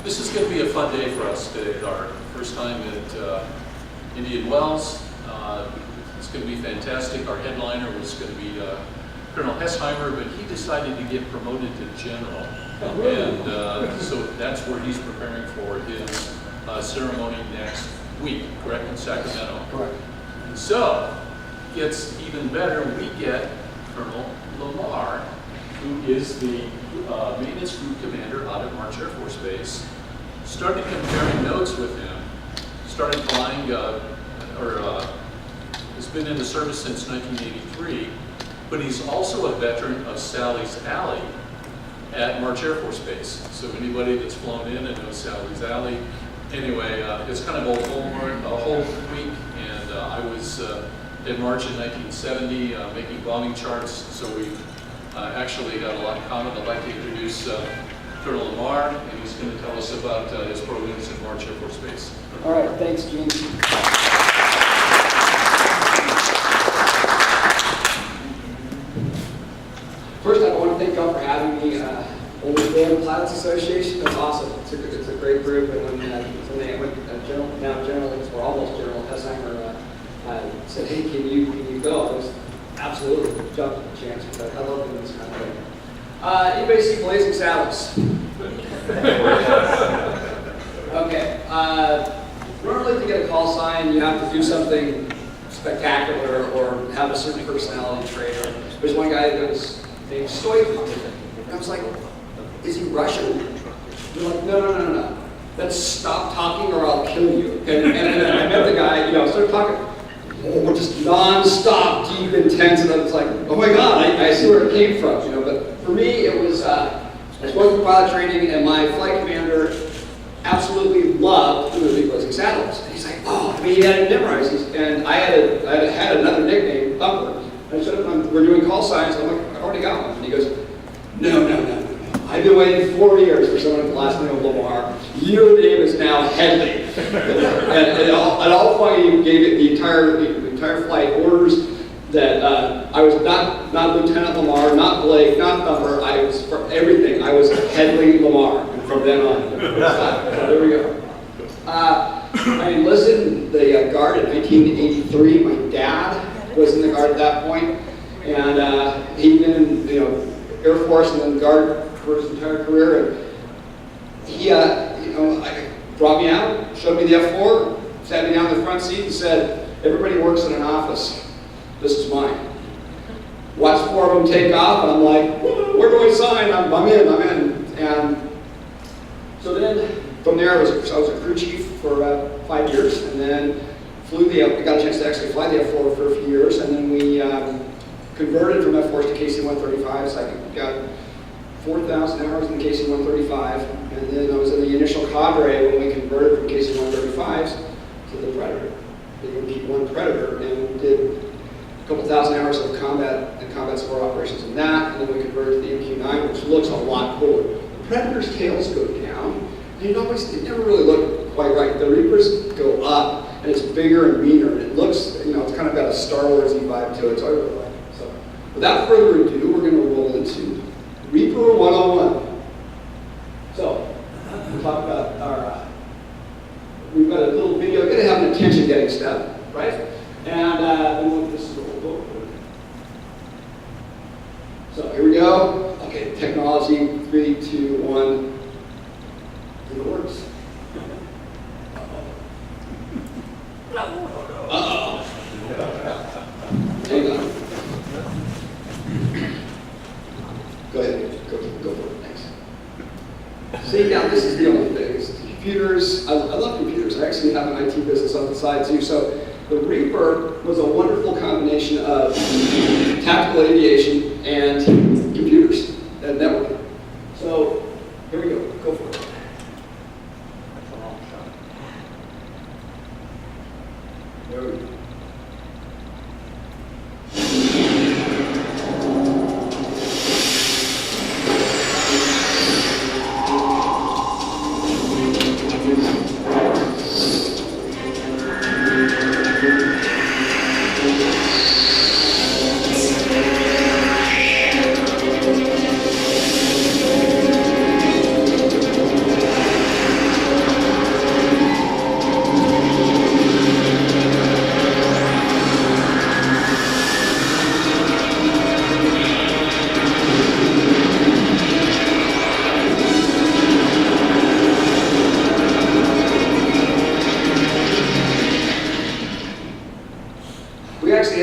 This is going to be a fun day for us today. Our first time at Indian Wells. It's going to be fantastic. Our headliner was going to be Colonel Hesheimer, but he decided to get promoted to general. And so that's where he's preparing for his ceremony next week, correct, in Sacramento? Correct. So, gets even better, we get Colonel Lamar, who is the maintenance group commander out at March Air Force Base. Started comparing notes with him, started flying, has been in the service since 1983, but he's also a veteran of Sally's Alley at March Air Force Base. So anybody that's flown in and knows Sally's Alley, anyway, it's kind of a whole week, and I was in March in 1970 making bombing charts, so we actually got a lot in common. I'd like to introduce Colonel Lamar, and he's going to tell us about his programs at March Air Force Base. All right, thanks, Gene. First, I want to thank y'all for having me. Old Band Pilots Association, that's awesome. It's a great group, and when they went General, or almost General Hesheimer said, "Hey, can you go?" I was absolutely jumped at the chance because I love doing this kind of thing. Anybody see Blazing Saddles? Okay. Normally, to get a call sign, you have to do something spectacular or have a certain personality trait. There's one guy that was named Stoichkov, and I was like, "Is he Russian?" They're like, "No. Let's stop talking or I'll kill you." And I met the guy, started talking. We're just non-stop, deep, intense, and I was like, "Oh my God, I see where it came from," But for me, it was I was going through pilot training, and my flight commander absolutely loved the movie Blazing Saddles. And he's like, "Oh," he had it memorized, and I had another nickname, Thumper. I said, "We're doing call signs." I'm like, "I've already got one." And he goes, No. I've been waiting 4 years for someone with the last name of Lamar. Your name is now Hedley." and at all point, he gave it the entire flight orders that I was not Lieutenant Lamar, not Blake, not Thumper. I was for everything. I was Hedley Lamar, and from then on. So there we go. I enlisted in the Guard in 1983. My dad was in the Guard at that point, and he'd been in Air Force and then Guard for his entire career. And he, brought me out, showed me the F4, sat me down in the front seat, and said, "Everybody works in an office. This is mine." Watched 4 of them take off, and I'm like, "Where do I sign? I'm in." And so then, from there, I was a crew chief for about 5 years, and then we got a chance to actually fly the F4 for a few years, and then we converted from F4s to KC-135s. I got 4,000 hours in the KC-135, and then I was in the initial cadre when we converted from KC-135s to the Predator, the MQ-9 Predator, and did a couple thousand hours of combat and combat support operations in that, and then we converted to the MQ-9, which looks a lot cooler. The Predator's tails go down, and they never really look quite right. The Reapers go up, and it's bigger and meaner, and it looks, it's kind of got a Star Wars-y vibe to it, so I really like it. So, without further ado, we're going to roll into Reaper 101. So, we'll talk about we've got a little video. We're going to have an attention-getting step, right? And this is what we'll go for. So, here we go. Okay, technology, 3, 2, 1. It works. Uh-oh. Hang on. Go ahead, go for it, thanks. See, now this is the only thing, is computers. I love computers. I actually have an IT business on the side too. So the Reaper was a wonderful combination of tactical aviation and computers and networking. So here we go for it. That's a long shot. There we go.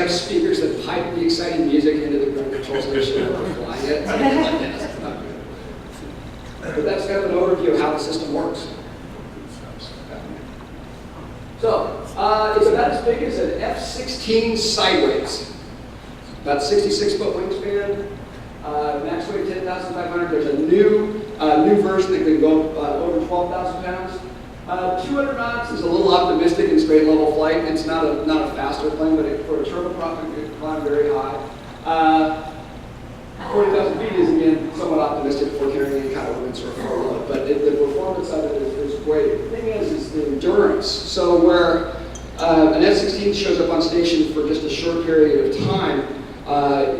actually have speakers that pipe the exciting music into the ground control station and we're flying it. It's like, that's not good. But that's kind of an overview of how the system works. So, it's about as big as an F-16 sideways. About 66-foot wingspan, max weight 10,500. There's a new version that can go over 12,000 pounds. 200 knots is a little optimistic in straight level flight. It's not a faster plane, but for a turboprop, it can climb very high. 40,000 feet is, again, somewhat optimistic for carrying any kind of winds or full load, but the performance of it is great. The thing is the endurance. So where an F-16 shows up on station for just a short period of time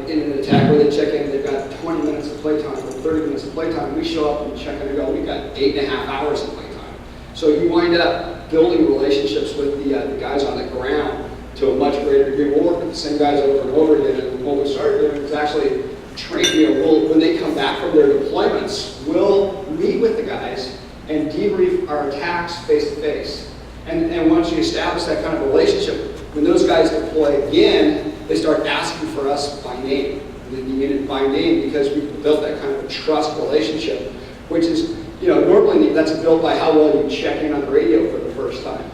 in an attack where they check in, they've got 20 minutes of playtime or 30 minutes of playtime, we show up and check in and go, we've got 8.5 hours of playtime. So you wind up building relationships with the guys on the ground to a much greater degree. We'll work with the same guys over and over again, and what we started doing is actually when they come back from their deployments, we'll meet with the guys and debrief our attacks face to face. And once you establish that kind of relationship, when those guys deploy again, they start asking for us by name. And then you get it by name because we've built that kind of a trust relationship, which is, normally that's built by how well you check in on the radio for the first time.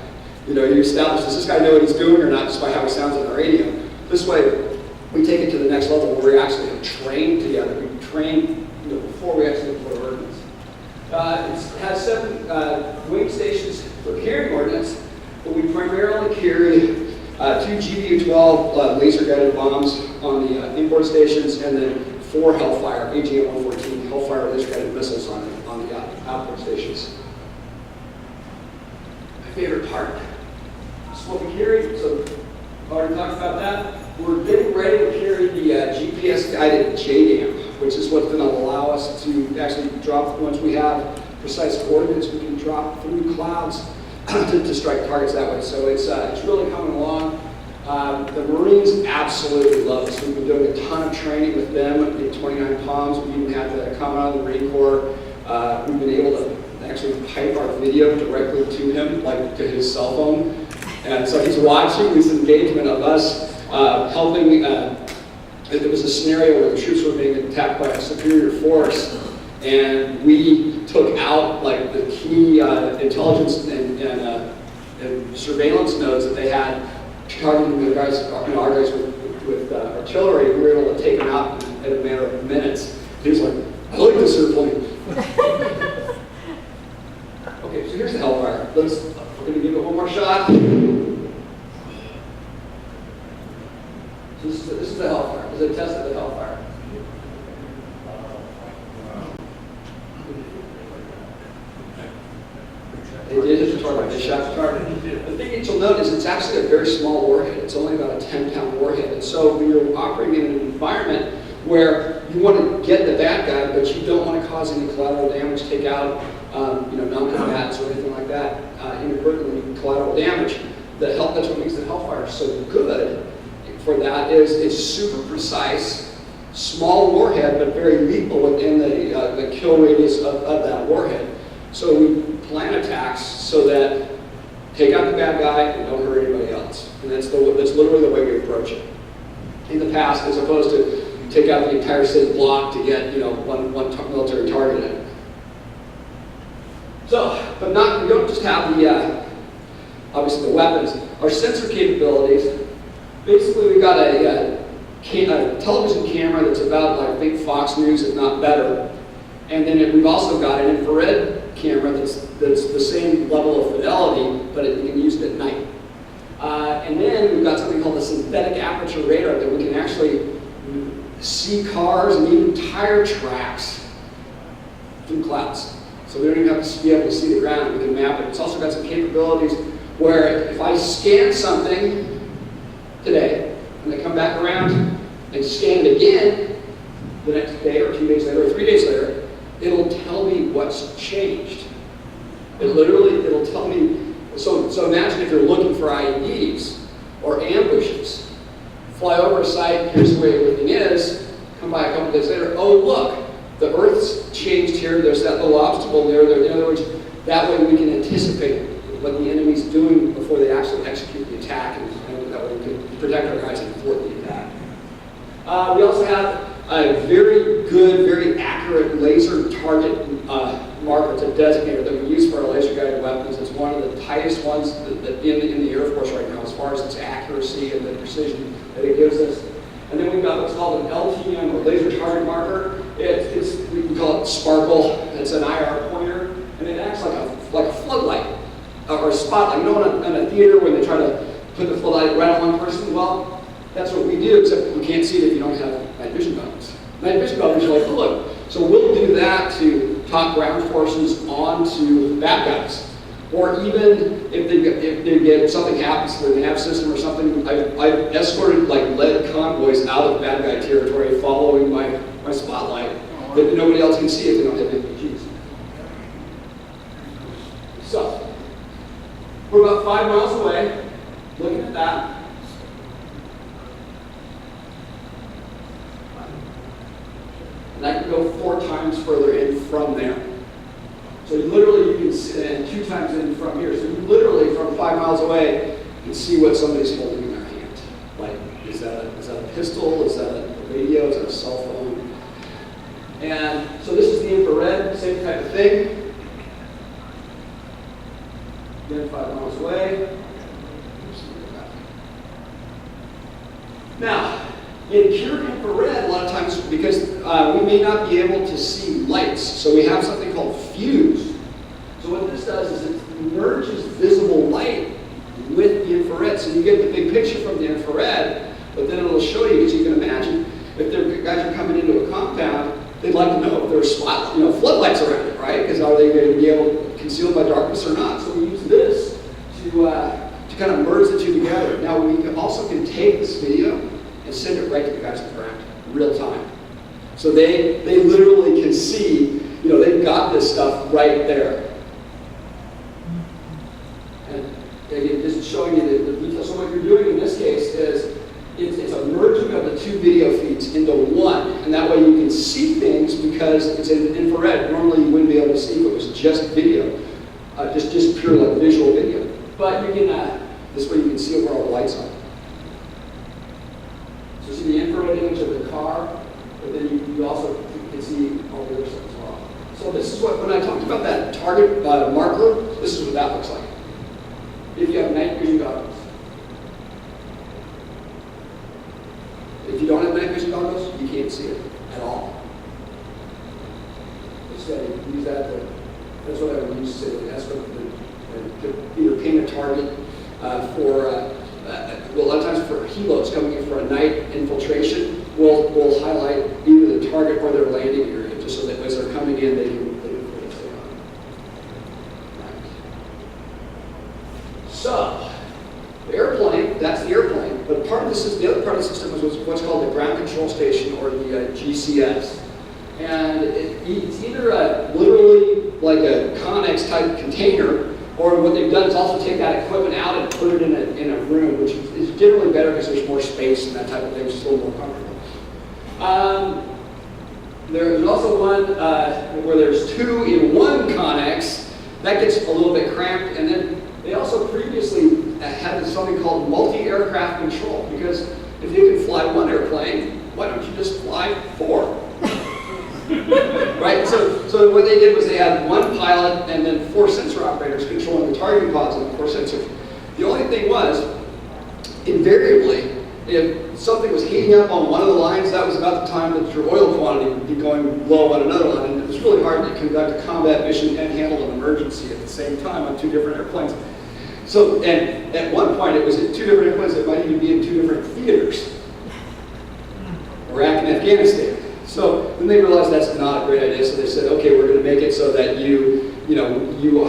You establish, does this guy know what he's doing or not, just by how he sounds on the radio. This way, we take it to the next level where we actually have trained together. We train before we actually deploy ordnance. It has 7 wing stations for carrying ordnance, but we primarily carry 2 GBU-12 laser-guided bombs on the import stations, and then 4 Hellfire, AGM-114 Hellfire laser-guided missiles on the outport stations. My favorite part. This is what we carry. So, I've already talked about that. We're getting ready to carry the GPS-guided JDAM, which is what's going to allow us to actually drop, once we have precise coordinates, we can drop through clouds to strike targets that way. So it's really coming along. The Marines absolutely love this. We've been doing a ton of training with them in 29 Palms. We even had the Commandant of the Marine Corps. We've been able to actually pipe our video directly to him, like to his cell phone. And so he's watching this engagement of us helping. There was a scenario where the troops were being attacked by a superior force, and we took out like the key intelligence and surveillance nodes that they had targeting the guys, our guys with artillery. We were able to take them out in a matter of minutes. He was like, "I like this airplane." Okay, so here's the Hellfire. We're going to give it one more shot. So this is the Hellfire. This is a test of the Hellfire. They did hit the target. They shot the target. The thing that you'll note is it's actually a very small warhead. It's only about a 10-pound warhead. And so when you're operating in an environment where you want to get the bad guy, but you don't want to cause any collateral damage, take out non-combatants or anything like that, inadvertently collateral damage, that's what makes the Hellfire so good for that is it's super precise, small warhead, but very lethal within the kill radius of that warhead. So we plan attacks so that take out the bad guy and don't hurt anybody else. And that's literally the way we approach it. In the past, as opposed to take out the entire city block to get one military target in. So, but we don't just have the obviously the weapons. Our sensor capabilities. Basically, we've got a television camera that's about like big Fox News, if not better. And then we've also got an infrared camera that's the same level of fidelity, but you can use it at night. And then we've got something called a synthetic aperture radar that we can actually see cars and even tire tracks through clouds. So we don't even have to be able to see the ground, we can map it. It's also got some capabilities where if I scan something today, and they come back around and scan it again the next day or 2 days later or 3 days later, it'll tell me what's changed. It'll tell me, so imagine if you're looking for IEDs or ambushes, fly over a site, here's the way everything is, come by a couple days later, oh look, the Earth's changed here, there's that little obstacle there. In other words, that way we can anticipate what the enemy's doing before they actually execute the attack, and that way we could protect our guys and thwart the attack. We also have a very good, very accurate laser target marker. It's a designator that we use for our laser-guided weapons. It's one of the tightest ones that in the Air Force right now as far as its accuracy and the precision that it gives us. And then we've got what's called an LTM, or laser target marker. We can call it Sparkle. It's an IR pointer, and it acts like a floodlight or a spotlight. You know, in a theater when they try to put the floodlight right on one person? Well, that's what we do, except you can't see it if you don't have night vision goggles. Night vision goggles are like, oh, look. So we'll do that to talk ground forces onto bad guys. Or even if something happens to their nav system or something, I've escorted like lead convoys out of bad guy territory following my spotlight that nobody else can see if they don't have MPGs. So, we're about 5 miles away, looking at that. And I can go 4 times further in from there. So you can see, and 2 times in from here. So you literally, from 5 miles away, can see what somebody's holding in their hand. Like, is that a pistol? Is that a radio? Is that a cell phone? And so this is the infrared, same type of thing. Again, 5 miles away. Now, in pure infrared, a lot of times, because we may not be able to see lights, so we have something called fuse. So what this does is it merges visible light with the infrared. So you get the big picture from the infrared, but then it'll show you, as you can imagine, if the guys are coming into a compound, they'd like to know if there's floodlights around it, right? Because are they going to be able to conceal by darkness or not? So we use this to kind of merge the two together. Now we also can take this video and send it right to the guys on the ground, real time. So they literally can see, they've got this stuff right there. And again, just showing you the details. So what you're doing in this case is it's a merging of the 2 video feeds into one, and that way you can see things because it's in infrared. Normally you wouldn't be able to see if it was just video, just pure like visual video. But you can, this way you can see where all the lights are. So see the infrared image of the car, but then you also can see all the other stuff as well. So this is when I talked about that target marker, this is what that looks like. If you have night vision goggles. If you don't have night vision goggles, you can't see it at all. Instead, you use that that's what I would use to say. That's what to either paint a target a lot of times for helos coming in for a night infiltration, we'll highlight either the target or their landing area, just so that as they're coming in, they can stay on. Right. So, the airplane, that's the airplane, but the other part of the system is what's called the ground control station, or the GCS. And it's either literally like a Connex type container, or what they've done is also take that equipment out and put it in a room, which is generally better because there's more space and that type of thing, which is a little more comfortable. There's also one where there's 2 in one Connex. That gets a little bit cramped, and then they also previously had something called multi-aircraft control, because if you can fly one airplane, why don't you just fly 4? Right? So what they did was they had 1 pilot and then 4 sensor operators controlling the targeting pods and the 4 sensors. The only thing was, invariably, if something was heating up on one of the lines, that was about the time that your oil quantity would be going low on another line. And it was really hard to conduct a combat mission and handle an emergency at the same time on 2 different airplanes. So, and at one point it was in 2 different airplanes that might even be in 2 different theaters. Iraq and Afghanistan. So then they realized that's not a great idea, so they said, okay, we're going to make it so that you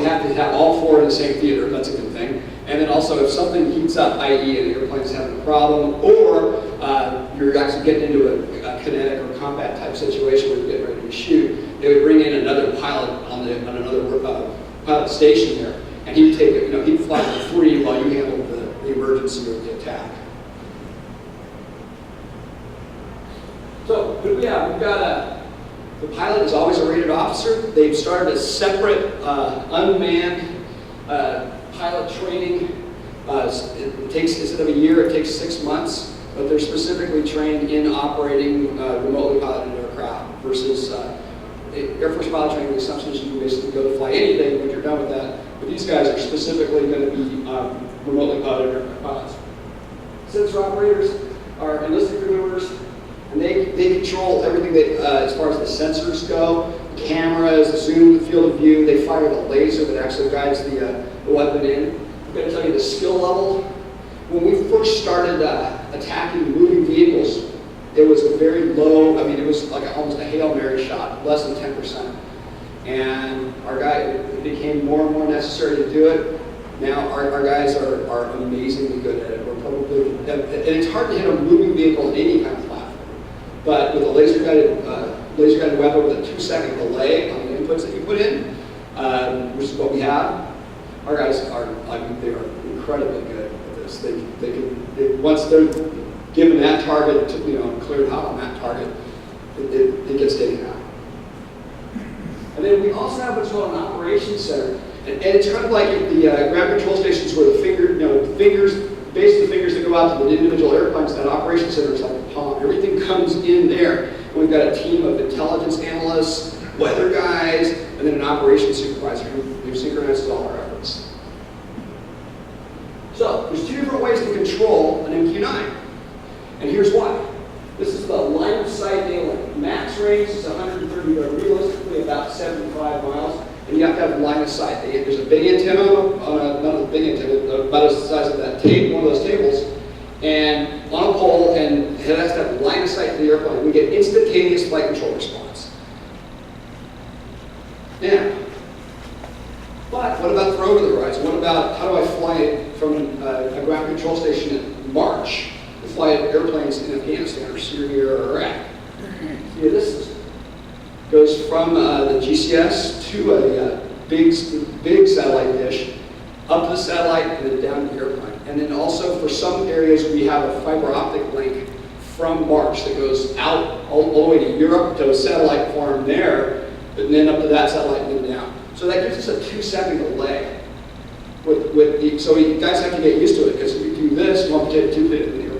have to have all 4 in the same theater. That's a good thing. And then also, if something heats up, i.e. an airplane's having a problem, or you're actually getting into a kinetic or combat type situation where you're getting ready to shoot, they would bring in another pilot on another pilot station there, and he'd take it. He'd fly for free while you handled the emergency or the attack. So, what do we have? We've got the pilot is always a rated officer. They've started a separate unmanned pilot training It takes, instead of a year, it takes 6 months, but they're specifically trained in operating remotely piloted aircraft versus Air Force pilot training. The assumption is you can basically go to fly anything when you're done with that, but these guys are specifically going to be remotely piloted aircraft pilots. Sensor operators are enlisted crew members, and they control everything that, as far as the sensors go, cameras, the zoom, the field of view. They fire the laser that actually guides the weapon in. I'm going to tell you the skill level. When we first started attacking moving vehicles, it was a very low, I mean, it was like almost a Hail Mary shot, less than 10%. And it became more and more necessary to do it. Now our guys are amazingly good at it. We're probably, and it's hard to hit a moving vehicle in any kind of platform. But with a laser-guided weapon with a 2-second delay on the inputs that you put in, which is what we have, our guys are, I mean, they are incredibly good at this. Once they're given that target, cleared hot on that target, it gets taken out. And then we also have what's called an operations center. And it's kind of like the ground control stations where the fingers, basically the fingers that go out to the individual airplanes. That operations center is like a palm. Everything comes in there. And we've got a team of intelligence analysts, weather guys, and then an operations supervisor who synchronizes all our efforts. So there's 2 different ways to control an MQ-9. And here's why. This is the line of sight daylight. Max range is 130, but realistically about 75 miles. And you have to have line of sight. There's a big antenna not a big antenna, about the size of that table, one of those tables, and on a pole, and it has to have line of sight to the airplane. We get instantaneous flight control response. Now, but what about for over the horizon? What about how do I fly it from a ground control station in March to fly airplanes in Afghanistan or Syria or Iraq? Yeah, this is goes from the GCS to a big satellite dish, up to the satellite and then down to the airplane. And then also for some areas we have a fiber optic link from March that goes out all the way to Europe to a satellite farm there, and then up to that satellite and then down. So that gives us a 2-second delay. So you guys have to get used to it, because if you do this, you won't get 2 bit in the airplane.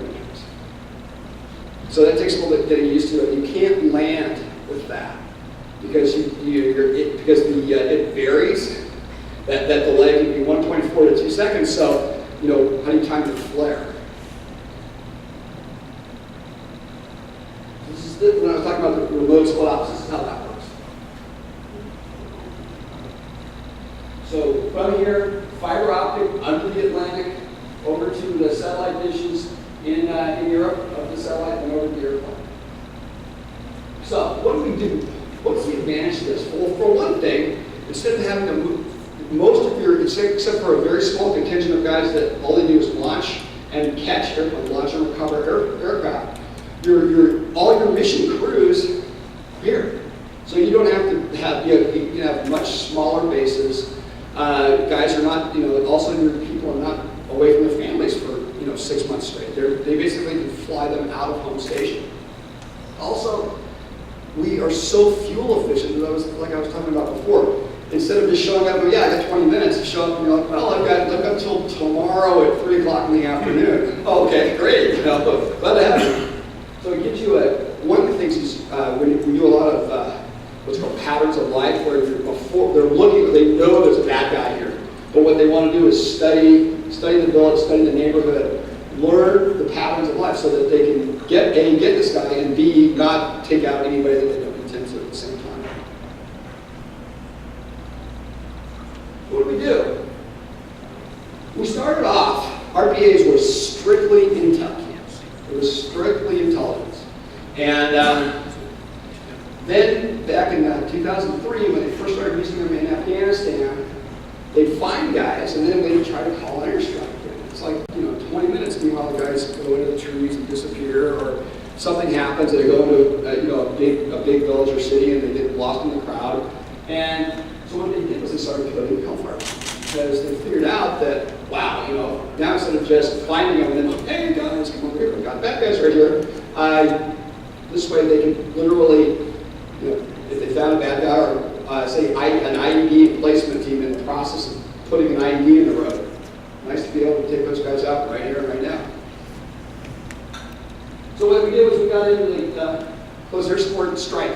So that takes a little bit getting used to it. You can't land with that, because it varies. That delay can be 1.4 to 2 seconds. So how do you time the flare? When I was talking about the remote split ops, this is how that works. So from here, fiber optic under the Atlantic, over to the satellite dishes in Europe, up the satellite, and over to the airplane. So what do we do? What's the advantage of this? Well, for one thing, instead of having to move, most of your, except for a very small contingent of guys that all they do is launch and catch airplanes, launch and recover aircraft, all your mission crews here. So you don't have to have, you can have much smaller bases. Guys are not, also your people are not away from their families for 6 months straight. They basically can fly them out of home station. Also, we are so fuel efficient, like I was talking about before. Instead of just showing up, I got 20 minutes to show up, and you're like, well, I've got until tomorrow at 3 o'clock in the afternoon. Oh, okay, great, glad to have you. So it gives you one of the things is when we do a lot of what's called patterns of life, where they're looking, they know there's a bad guy here, but what they want to do is study the village, study the neighborhood, learn the patterns of life, so that they can get this guy, and B, not take out anybody that they don't intend to at the same time. What do? We started off, RPAs were strictly intel camps. It was strictly intelligence. And then back in 2003, when they first started using them in Afghanistan, they'd find guys, and then they'd try to call an airstrike. It's like, 20 minutes, meanwhile the guys go into the trees and disappear, or something happens, and they go into a big village or city, and they get lost in the crowd. And so what they did was they started putting hellfire, because they figured out that, wow, now instead of just finding them and then, hey guys, come over here, we've got bad guys right here, this way they can literally, if they found a bad guy, or say an IED placement team in the process of putting an IED in the road, Nice to be able to take those guys out right here and right now. So what we did was we got into the close air support and strike.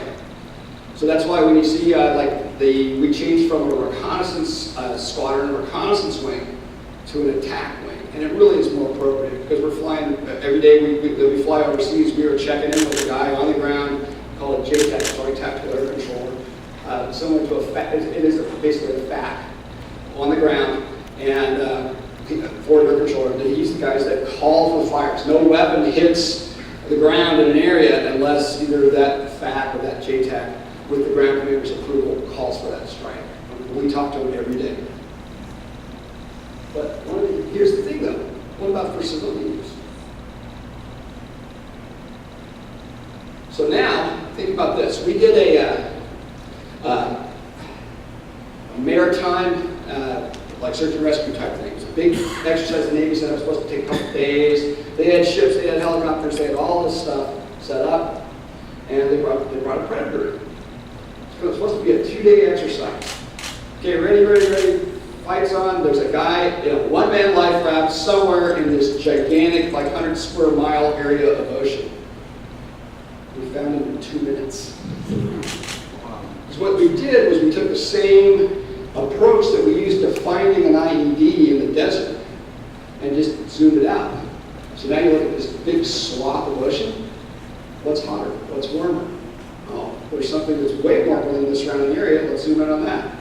So that's why when you see we changed from a reconnaissance squadron, a reconnaissance wing, to an attack wing. And it really is more appropriate because we're flying every day we fly overseas. We are checking in with a guy on the ground, call it JTAC, Joint Tactical Air Controller, similar to a FAC. It is basically a FAC on the ground, and forward air controller. He's the guys that call for fires. No weapon hits the ground in an area unless either that FAC or that JTAC with the ground commander's approval calls for that strike. We talk to him every day. But here's the thing though, what about for civilian use? So now, think about this. We did a maritime, like search and rescue type thing. It was a big exercise the Navy said it was supposed to take a couple days. They had ships, they had helicopters, they had all this stuff set up, and they brought a Predator in. So it was supposed to be a 2-day exercise. Okay, ready, fight's on. There's a guy in a one-man life raft somewhere in this gigantic, like 100 square mile area of ocean. We found him in 2 minutes. Because what we did was we took the same approach that we used to finding an IED in the desert and just zoomed it out. So now you look at this big swath of ocean. What's hotter? What's warmer? Oh, there's something that's way warmer than the surrounding area. Let's zoom in on that.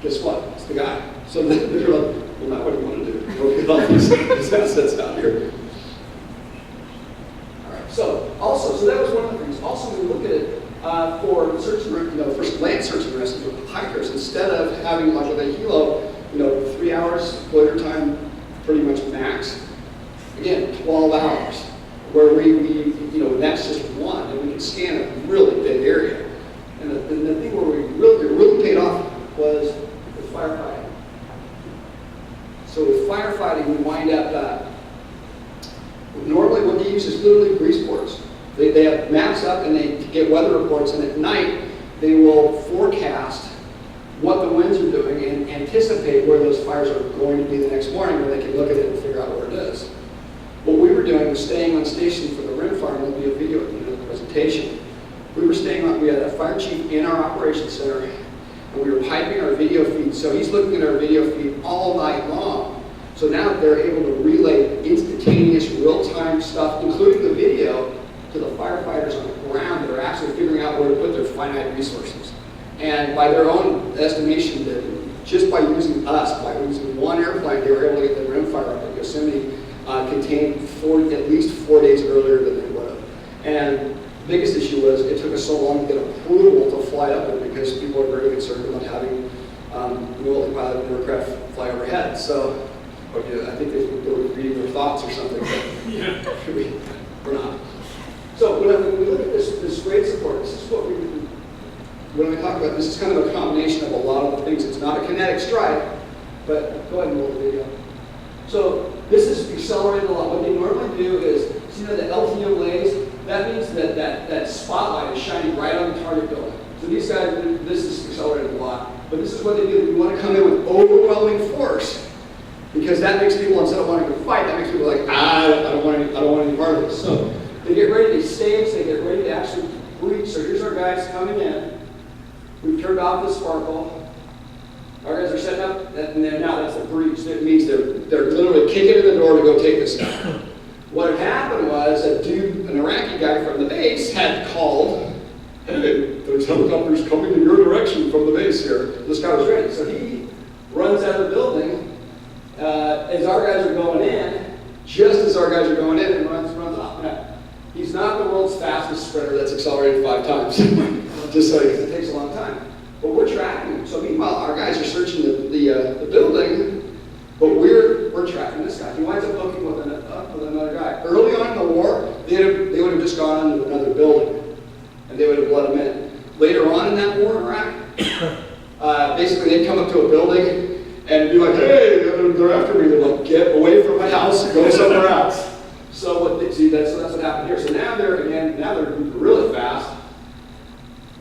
Guess what? It's the guy. So they're like, well, not what do you want to do? Go get all these assets out here. All right. So that was one of the things. Also, when we look at it for search and for land search and rescue with hikers, instead of having like with a helo, 3 hours loiter time, pretty much max. Again, 12 hours, where we that's just one, and we can scan a really big area. And the thing where it really paid off was with firefighting. So with firefighting, we wind up, normally what they use is literally grease boards. They have maps up and they get weather reports, and at night they will forecast what the winds are doing and anticipate where those fires are going to be the next morning, where they can look at it and figure out where it is. What we were doing was staying on station for the rim fire, and there'll be a video presentation. We had a fire chief in our operations center, and we were piping our video feed. So he's looking at our video feed all night long. So now they're able to relay instantaneous, real-time stuff, including the video, to the firefighters on the ground that are actually figuring out where to put their finite resources. And by their own estimation, that just by using us, by using one airplane, they were able to get the rim fire up at Yosemite contained at least 4 days earlier than they would have. And the biggest issue was it took us so long to get approval to fly up there because people are very concerned about having remotely piloted aircraft fly overhead. So, I think they were reading their thoughts or something, but we're not. So when we look at this grade support, this is what when we talk about this is kind of a combination of a lot of the things. It's not a kinetic strike, but go ahead and roll the video. So this is accelerated a lot. What they normally do is, see the LTM lays? That means that spotlight is shining right on the target building. So these guys, this is accelerated a lot. But this is what they do. We want to come in with overwhelming force, because that makes people, instead of wanting to fight, that makes people like, I don't want any part of this. So they get ready, they stage, they get ready to actually breach. So here's our guys coming in. We've turned off the sparkle. Our guys are setting up, and then now that's a breach. That means they're literally kicking in the door to go take this guy. What had happened was an Iraqi guy from the base had called, hey, there's helicopters coming in your direction from the base here. This guy was ready. So he runs out of the building as our guys are going in, just as our guys are going in, and runs off. Now, he's not the world's fastest sprinter that's accelerated 5 times, just so because it takes a long time. But we're tracking him. So meanwhile, our guys are searching the building, but we're tracking this guy. He winds up hooking with another guy. Early on in the war, they would have just gone into another building, and they would have let him in. Later on in that war in Iraq, basically they'd come up to a building and be like, hey, they're after me. They're like, get away from my house, go somewhere else. So that's what happened here. So now they're really fast.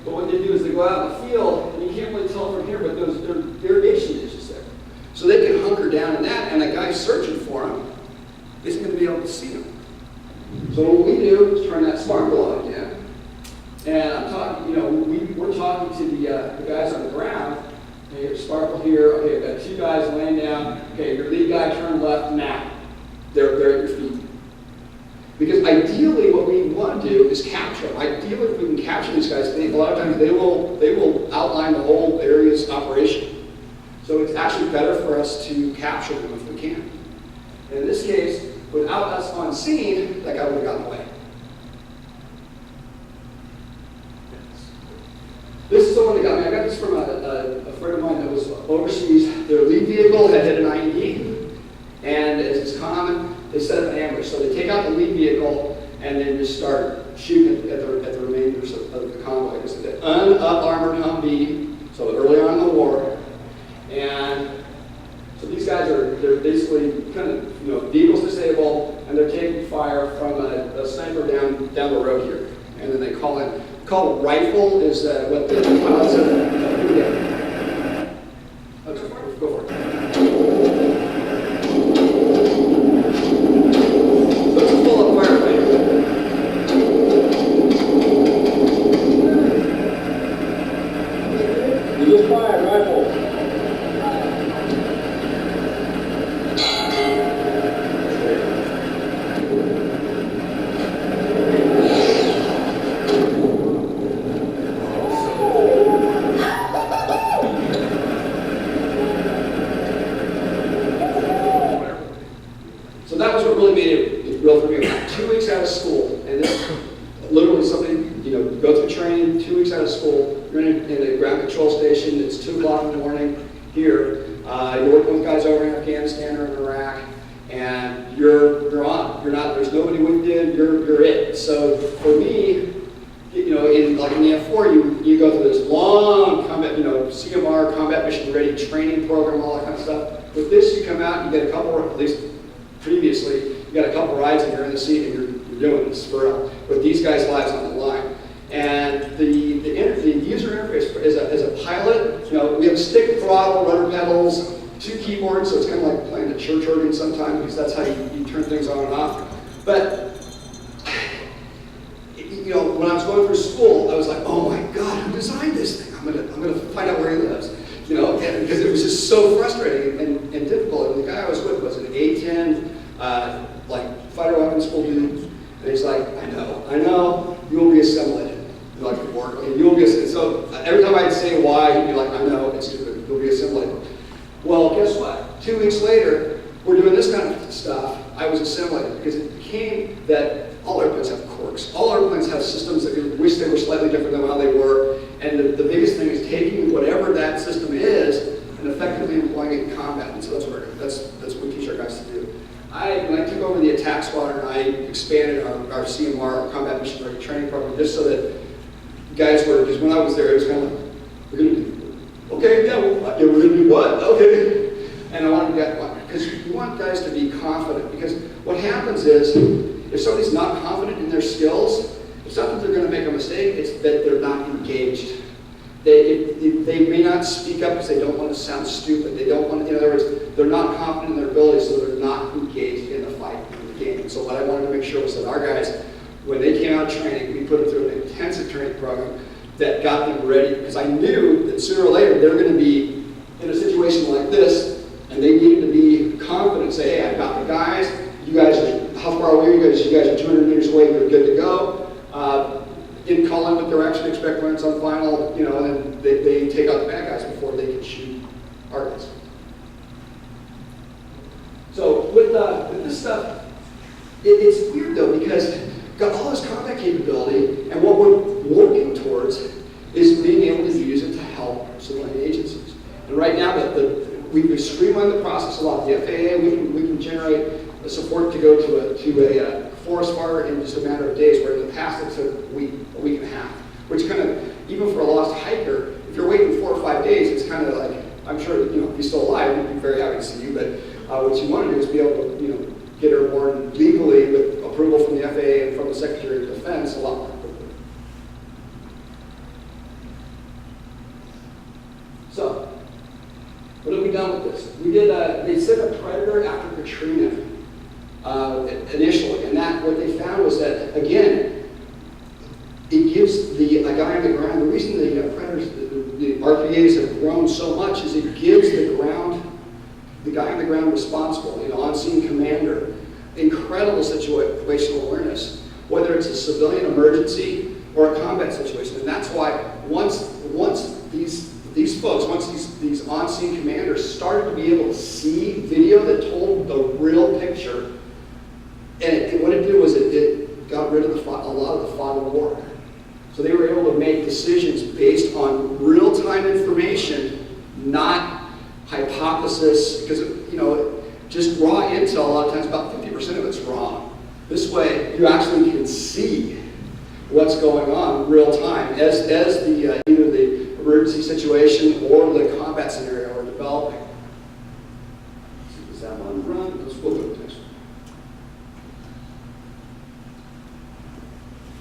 But what they do is they go out in the field, and you can't really tell from here, but there are irrigation ditches there. So they can hunker down in that, and the guy searching for him isn't going to be able to see him. So what we do is turn that sparkle on again. And I'm talking, we're talking to the guys on the ground. Okay, here's sparkle here. Okay, I've got two guys laying down. Okay, your lead guy turned left now. They're at your feet. Because ideally what we want to do is capture them. Ideally if we can capture these guys, a lot of times they will outline the whole area's operation. So it's actually better for us to capture them if we can. And in this case, without us on scene, that guy would have gotten away. This is the one that got me. I got this from a friend of mine that was overseas. Their lead vehicle had hit an IED, and as is common, they set up an ambush. So they take out the lead vehicle and then just start shooting at the remainders of the convoy. This is the un-up-armored Humvee, so early on in the war. And so these guys they're basically kind of, vehicles disabled, and they're taking fire from a sniper down the road here. And then they call it rifle is what the pilot said. Yeah. Okay, go for it. Let's pull up firefighter. You just fired rifle. So that was what really made it real for me. 2 weeks out of school, and this literally something, go through training, 2 weeks out of school, you're in a ground control station, it's 2 o'clock in the morning here, you're working with guys over in Afghanistan or in Iraq, and you're on. There's nobody with you, you're it. So for me, in the F4, you go through this long combat, CMR, combat mission ready training program, all that kind of stuff. With this, you come out, you get a couple, at least previously, you got a couple rides and you're in the seat and you're doing this for real. With these guys' lives on the line. And the user interface as a pilot, we have stick, throttle, rudder pedals, 2 keyboards, so it's kind of like playing a church organ sometimes because that's how you turn things on and off. But when I was going through school, I was like, oh my God, who designed this thing? I'm gonna find out where he lives. Because it was just so frustrating and difficult. And the guy I was with was an A-10, fighter weapons school dude. And he's like, I know, you will be assimilated. You're like, work, you will be assimilated. So every time I'd say why, he'd be like, I know, it's stupid, you'll be assimilated. Well, guess what? 2 weeks later, we're doing this kind of stuff. I was assimilated because it became that all airplanes have quirks. All airplanes have systems that you wish they were slightly different than how they were. And the biggest thing is taking whatever that system is and effectively employing it in combat. And so that's what we teach our guys to do. When I took over the attack squadron, I expanded our CMR, our combat mission ready training program, just so that guys were, because when I was there, it was kind of like, we're going to do, okay, yeah, we're going to do what? Okay. And I wanted to get, because you want guys to be confident, because what happens is, if somebody's not confident in their skills, it's not that they're going to make a mistake, it's that they're not engaged. They may not speak up because they don't want to sound stupid. They don't want to, in other words, they're not confident in their abilities, so they're not engaged in the fight, in the game. So what I wanted to make sure was that our guys, when they came out of training, we put them through an intensive training program that got them ready, because I knew that sooner or later they're going to be in a situation like this, and they needed to be confident and say, hey, I've got the guys, you guys are, how far away are you guys? You guys are 200 meters away, you're good to go. In calling what direction, expect clearance on final, and then they take out the bad guys before they can shoot our guys. So with this stuff, it's weird though, because we've got all this combat capability, and what we're working towards is being able to use it to help civilian agencies. And right now, we've streamlined the process a lot. The FAA, we can generate the support to go to a forest fire in just a matter of days, where in the past it took a week and a half. Which kind of, even for a lost hiker, if you're waiting 4 or 5 days, it's kind of like, I'm sure, if you're still alive, we'd be very happy to see you, but what you want to do is be able to, get airborne legally with approval from the FAA and from the Secretary of Defense a lot more quickly. So, what have we done with this. We did, they sent a Predator after Katrina initially, and what they found was that, again, it gives a guy on the ground, the reason the Predators, the RPAs have grown so much is it gives the guy on the ground responsible, on-scene commander, incredible situational awareness, whether it's a civilian emergency or a combat situation. And that's why once these folks, once these on-scene commanders started to be able to see video that told the real picture, and what it did was it got rid of a lot of the fog of war. So they were able to make decisions based on real-time information, not hypothesis, because just raw intel, a lot of times about 50% of it's wrong. This way, you actually can see what's going on real time as the either the emergency situation or the combat scenario are developing. Does that one run? Let's go to the next one.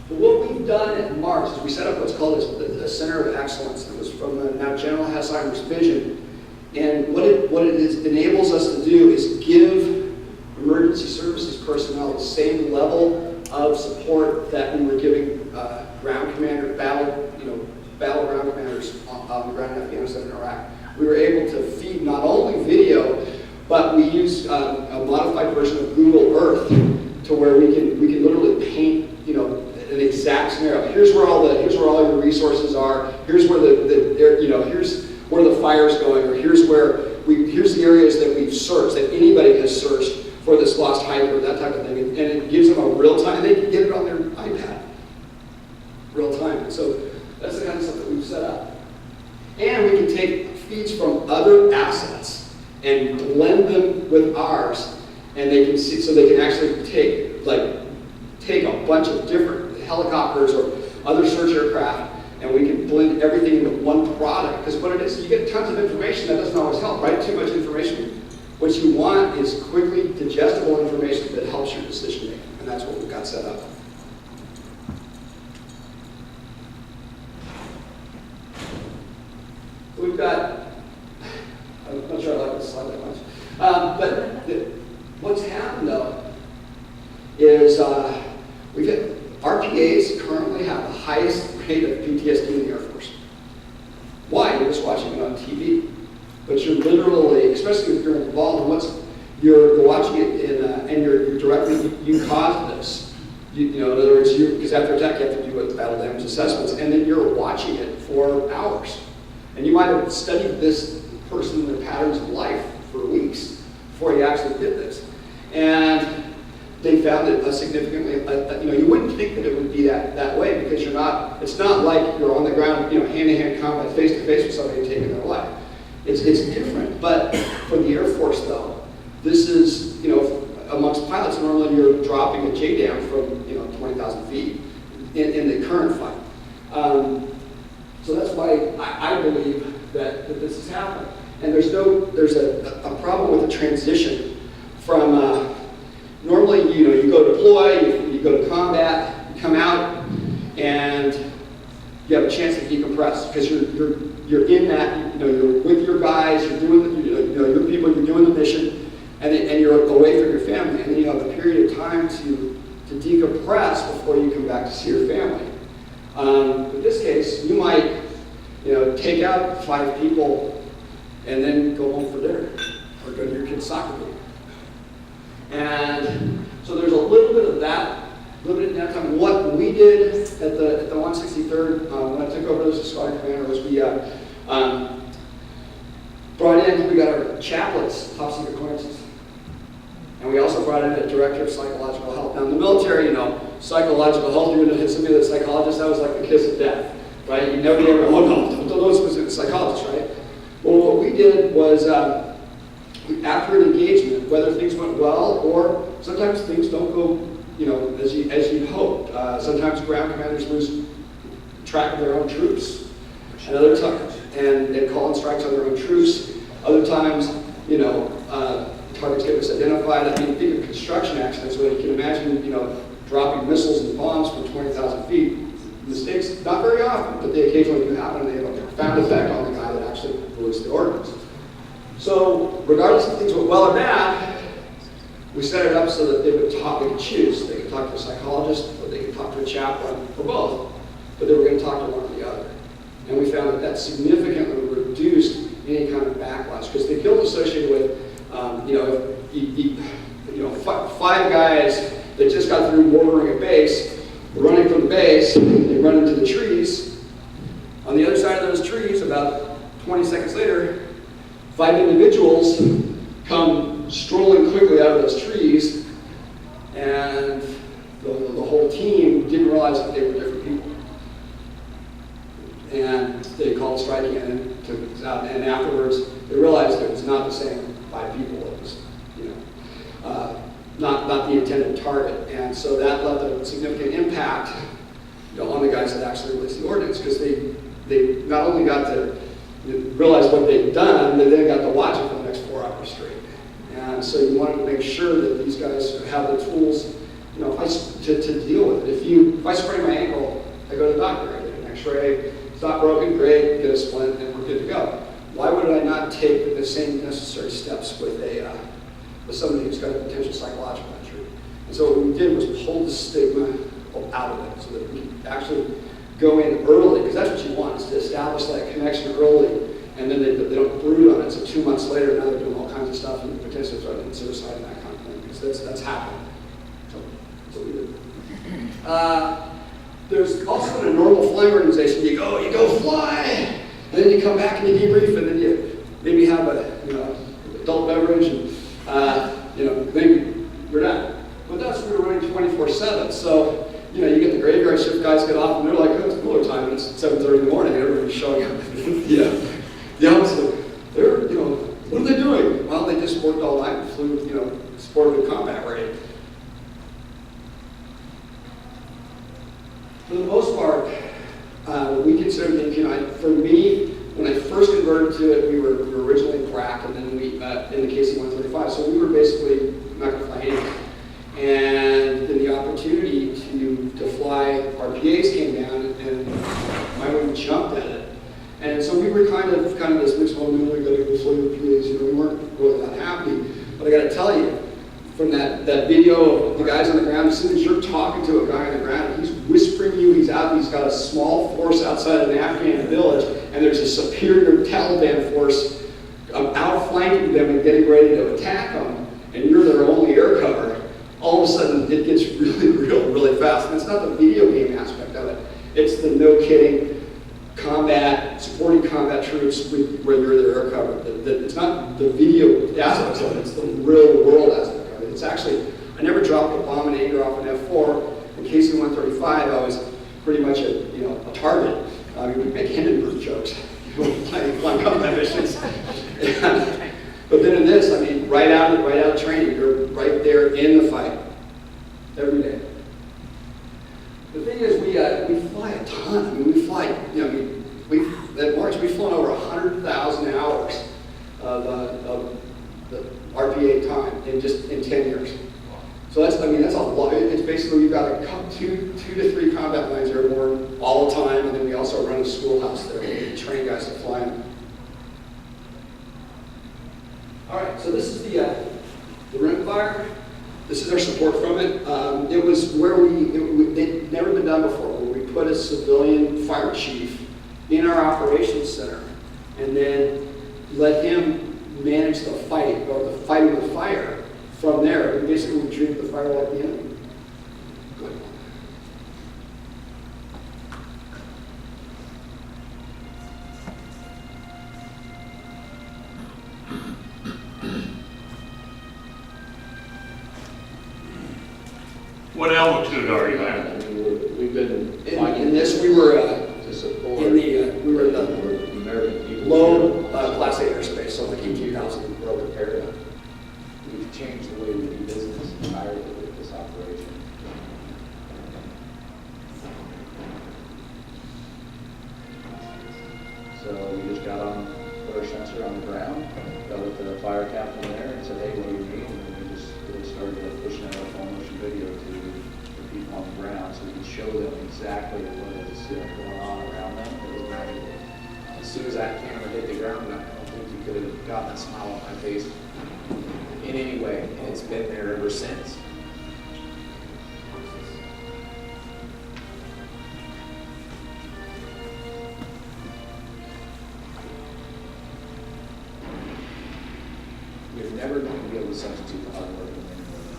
So what we've done at Mars is we set up what's called the Center of Excellence. It was from now General Hessheimer's vision. And what it enables us to do is give emergency services personnel the same level of support that we were giving ground commander, battle ground commanders on the ground in Afghanistan and Iraq. We were able to feed not only video, but we use a modified version of Google Earth to where we can literally paint an exact scenario. Here's where all your resources are. Here's where here's where the fire's going, or here's the areas that we've searched, that anybody has searched for this lost hiker, that type of thing. And it gives them a real time, and they can get it on their iPad. Real time. So that's the kind of stuff that we've set up. And we can take feeds from other assets and blend them with ours, and they can see, so they can actually take a bunch of different helicopters or other search aircraft, and we can blend everything into one product. Because what it is, you get tons of information, that doesn't always help, right? Too much information. What you want is quickly digestible information that helps your decision making, and that's what we've got set up. We've got, I'm not sure I like this slide that much, but what's happened though is RPAs currently have the highest rate of PTSD in the Air Force. Why? You're just watching it on TV. But you're literally, especially if you're involved in you're watching it and you're directly, you caused this. In other words, because after attack you have to do battle damage assessments, and then you're watching it for hours. And you might have studied this person and their patterns of life for weeks before you actually did this. And they found it significantly, you wouldn't think that it would be that way, because it's not like you're on the ground, hand-to-hand combat, face-to-face with somebody taking their life. It's different. But for the Air Force, though, this is, amongst pilots, normally you're dropping a JDAM from, 20,000 feet in the current fight. So that's why I believe that this is happening. And there's a problem with the transition from, normally, you go deploy, you go to combat, you come out, and you have a chance to decompress, because you're in that, you're with your guys, you're doing, your people, you're doing the mission, and you're away from your family, and then you have a period of time to decompress before you come back to see your family. In this case, you might, take out 5 people and then go home for dinner, or go to your kid's soccer game. And so there's a little bit of that, limited downtime. What we did at the 163rd, when I took over as a squadron commander, was we we got our chaplains, top secret clearances. And we also brought in a director of psychological health. Now in the military, psychological health, you're going to hit somebody that's a psychologist, that was like the kiss of death, right? You never ever, don't know specific psychologist, right? Well, what we did was, after an engagement, whether things went well or sometimes things don't go, as you hoped. Sometimes ground commanders lose track of their own troops, and other times, and they call in strikes on their own troops. Other times, targets get misidentified. I mean, think of construction accidents where you can imagine, dropping missiles and bombs from 20,000 feet. Mistakes, not very often, but they occasionally do happen, and they have a profound effect on the guy that actually released the ordnance. So regardless if things went well or bad, we set it up so that they would talk, they could choose. They could talk to a psychologist, or they could talk to a chaplain, or both, but they were going to talk to one or the other. And we found that that significantly reduced any kind of backlash, because the guilt associated with, five guys that just got through mortaring a base, running from the base, they run into the trees. On the other side of those trees, about 20 seconds later, 5 individuals come strolling quickly out of those trees, and the whole team didn't realize that they were different people. And they called striking and took us out. And afterwards, they realized it was not the same 5 people. It was, not the intended target. And so that left a significant impact, on the guys that actually released the ordinance, because they not only got to realize what they'd done, they then got to watch it for the next 4 hours straight. And so you wanted to make sure that these guys have the tools, to deal with it. If I sprain my ankle, I go to the doctor, I get an x-ray, it's not broken, great, get a splint, and we're good to go. Why would I not take the same necessary steps with somebody who's got a potential psychological injury? And so what we did was pull the stigma out of it, so that we can actually go in early, because that's what you want, is to establish that connection early, and then they don't brood on it. So 2 months later, now they're doing all kinds of stuff and potentially threatening suicide and that kind of thing, because that's happened. So that's what we did. There's also in a normal flying organization, you go fly, and then you come back and you debrief, and then you maybe have a adult beverage, and maybe we're done. But that's we were running 24/7. So you get the graveyard shift guys get off, and they're like, oh, it's cooler time, and it's 7:30 in the morning, and everybody's showing up. The opposite. They're what are they doing? Well, they just worked all night and flew supported combat rating. For the most part, we consider the MQ-9, for me, when I first converted to it, we were originally cracked, and then we, in the KC-135, so we were basically not going to fly anything. And then the opportunity to fly RPAs came down, and my wing jumped at it. And so we were kind of this mixed, well, no, we got to go fly RPAs, we weren't really that happy. But I got to tell you, from that video of the guys on the ground, as soon as you're talking to a guy on the ground, he's whispering you, he's got a small force outside of an Afghan village, and there's a superior Taliban force outflanking them and getting ready to attack them, and you're their only air cover. All of a sudden, it gets really real, really fast. And it's not the video game aspect of it. It's the no kidding combat, supporting combat troops where you're their air cover. It's not the video aspect of it, it's the real world aspect of it. It's actually, I never dropped a bomb and anchor off an F4. In KC-135, I was pretty much a target. We would make Hindenburg jokes, flying combat missions. But then in this, right out of training, you're right there in the fight every day. The thing is, we fly a ton. We fly, at March, we've flown over 100,000 hours of the RPA time in 10 years. So that's a lot. It's basically, we've got two to three combat lines airborne all the time, and then we also run a schoolhouse there. We train guys to fly them. All right, so this is the rimfire. This is our support from it. It was where it'd never been done before, where we put a civilian fire chief in our operations center, and then let him manage the fight, or the fighting the fire from there. We basically treated the fire like the enemy. Good. What altitude are you at? We've been in this, we were to support in the American people. low Class A airspace, so like 18,000. Broken paradigm. We've changed the way we do business entirely with this operation. So we just got on, put our sensor on the ground, got with the fire captain there and said, hey, what do you need? And then we just really started pushing out a full motion video to the people on the ground so we can show them exactly what is going on around them. It was magical. As soon as that camera hit the ground, I don't think you could have gotten that smile on my face in any way, and it's been there ever since. We're never going to be able to substitute the hard work of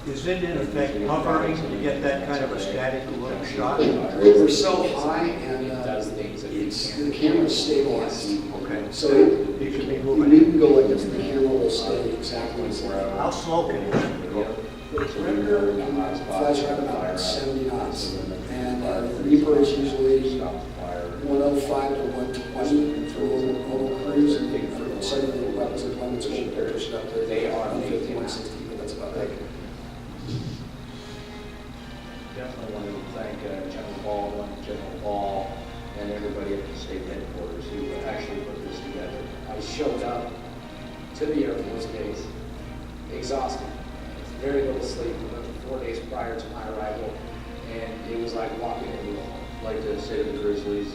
anyone. Is it in effect hovering to get that kind of a static look shot? We're so high and It does things that we it's, can't. the camera's stabilized. Okay. So It should be you moving. can go like this, the camera will stay exactly the same. How slow can it go? Flies right about 70 knots. And Reaper is usually 105 to 120 for mobile cruise, and for some of the weapons deployments, we'll push it up to They are 150, 160, but that's about it. Definitely want to thank General Baldwin, General Ball, and everybody at the state headquarters who actually put this together. I showed up to the Air Force Base exhausted, very little sleep, 4 days prior to my arrival, and it was like walking into a wall. I'd like to say to the Grizzlies,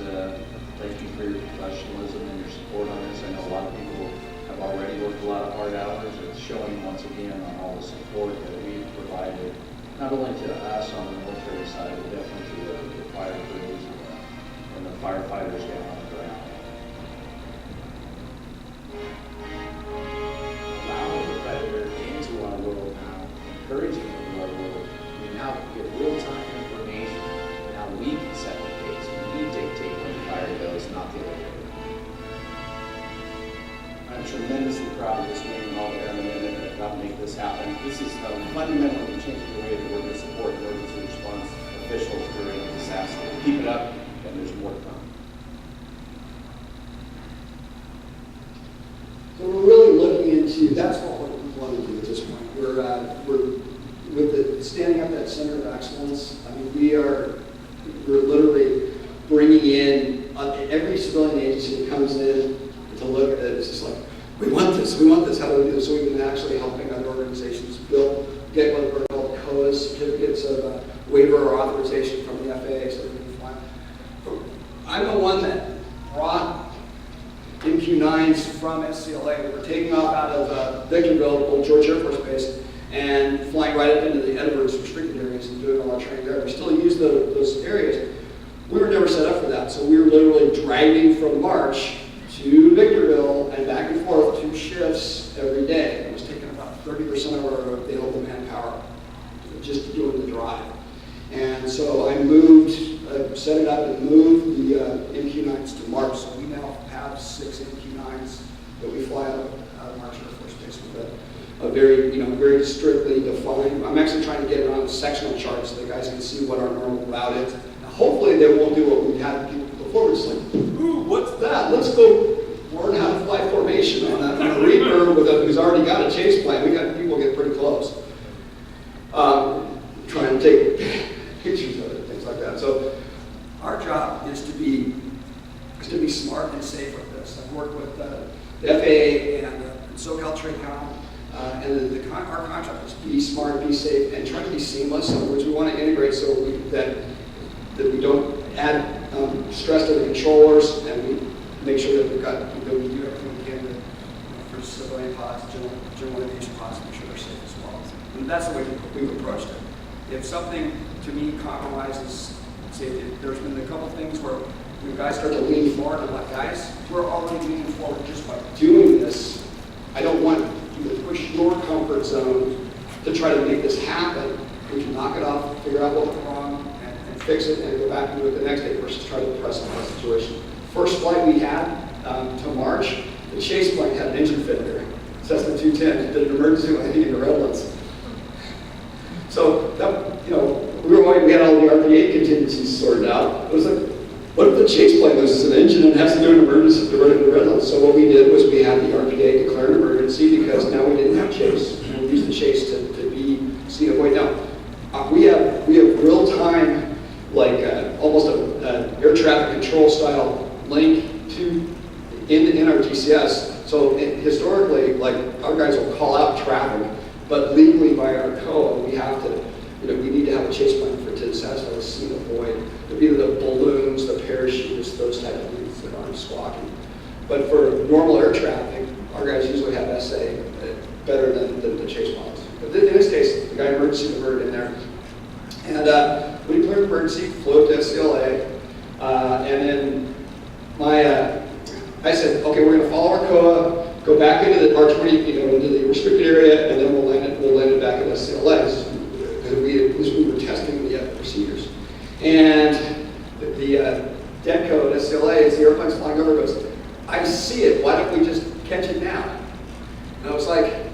thank you for your professionalism and your support on this. I know a lot of people have already worked a lot of hard hours. It's showing once again on all the support that we've provided, not only to us on the military side, but definitely to the fire crews and the firefighters down on the ground. Allowing the predator into our world now, encouraging him into our world, we now get real-time information. Now we can set the pace. We dictate when the fire goes, not the other way. I'm tremendously proud of this wing and all the airmen in it that helped make this happen. This is fundamentally changing the way that we're going to support emergency response officials during a disaster. Keep it up, and there's more to come. So we're really looking into, that's what we want to do at this point. We're with the standing up that center of excellence. I mean, we're literally bringing in every civilian agency that comes in to look at it. It's just like, we want this, how do we do this? So we've been actually helping other organizations get what are called COAs, certificates of waiver or authorization from the FAA, so we can fly. I'm the one that brought MQ-9s from SCLA. We were taking off out of Victorville, Old George Air Force Base, and flying right up into the Edwards restricted areas and doing all our training there. We still use those areas. We were never set up for that, so we were literally driving from March to Victorville and back and forth 2 shifts every day. It was taking about 30% of our available manpower just doing the drive. And so I set it up and moved the MQ-9s to March. So we now have 6 MQ-9s that we fly out of March Air Force Base with a very strictly defined. I'm actually trying to get it on a sectional chart so the guys can see what our normal route is. Now, hopefully they won't do what we had people before. It's like, ooh, what's that? Let's go learn how to fly formation on a Reaper who's already got a chase plan. We got people get pretty close. Trying to take pictures of it, things like that. So our job is to be smart and safe with this. I've worked with the FAA and SoCal TRACOM, and our contract is be smart, be safe, and try to be seamless. In other words, we want to integrate so that we don't add stress to the controllers, and we make sure that we do everything we can for civilian pods, general aviation pods, to make sure they're safe as well. And that's the way we've approached it. If something, to me, compromises safety, there's been a couple things where you guys start to lean forward, and I'm like, guys, we're already leaning forward just by doing this. I don't want you to push your comfort zone to try to make this happen. We can knock it off, figure out what went wrong, and fix it, and go back and do it the next day versus try to press on the situation. First flight we had to March, the chase plane had an engine failure. Cessna 210 did an emergency landing in the Redlands. So that, we had all the RPA contingencies sorted out. It was like, what if the chase plane loses an engine and has to do an emergency to run into the Redlands? So what we did was we had the RPA declare an emergency because now we didn't have chase. We used the chase to see a way down. We have real-time, like almost a air traffic control style link in our GCS. So historically, like our guys will call out traffic, but legally by our code, we have to, we need to have a chase plan for it to satisfy the scene of void. It'd be the balloons, the parachutes, those type of things that aren't squawking. But for normal air traffic, our guys usually have SA better than the chase models. But in this case, the guy emergency diverted in there. And we declared emergency, flew up to SCLA, and then I said, okay, we're going to follow our COA, go back into the R20, into the restricted area, and then we'll land it back at SCLA, because we were testing the procedures. And the DECO at SCLA, as the airplane's flying over, goes, I see it, why don't we just catch it now? And I was like,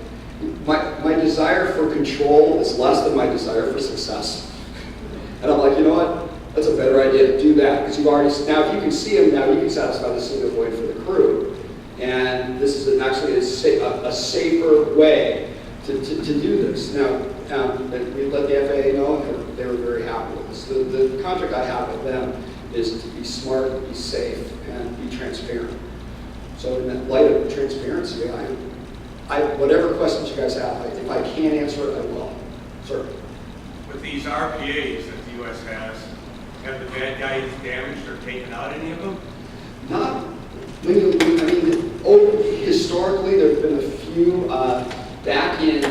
my desire for control is less than my desire for success. And I'm like, you know what? That's a better idea to do that, because you've already, now if you can see them, now you can satisfy the single void for the crew. And this is actually a safer way to do this. Now, we let the FAA know, and they were very happy with this. The contract I have with them is to be smart, be safe, and be transparent. So in that light of transparency, whatever questions you guys have, if I can't answer it, I will. Sir? With these RPAs that the U.S. has, have the bad guys damaged or taken out any of them? Not, historically, there have been a few, back in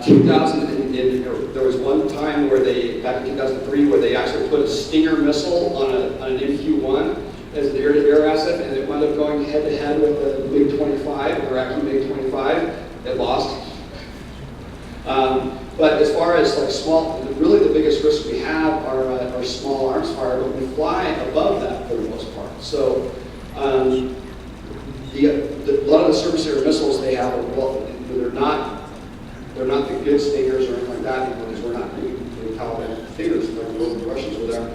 2000, there was one time where back in 2003, where they actually put a Stinger missile on an MQ-9 as an air-to-air asset, and it wound up going head-to-head with the MiG-25, the Iraqi MiG-25. It lost. But as far as like really the biggest risk we have are small arms fire, but we fly above that for the most part. So a lot of the surface area missiles they have, they're not the good Stingers or anything like that, because we're not doing Taliban figures like the Russians were there.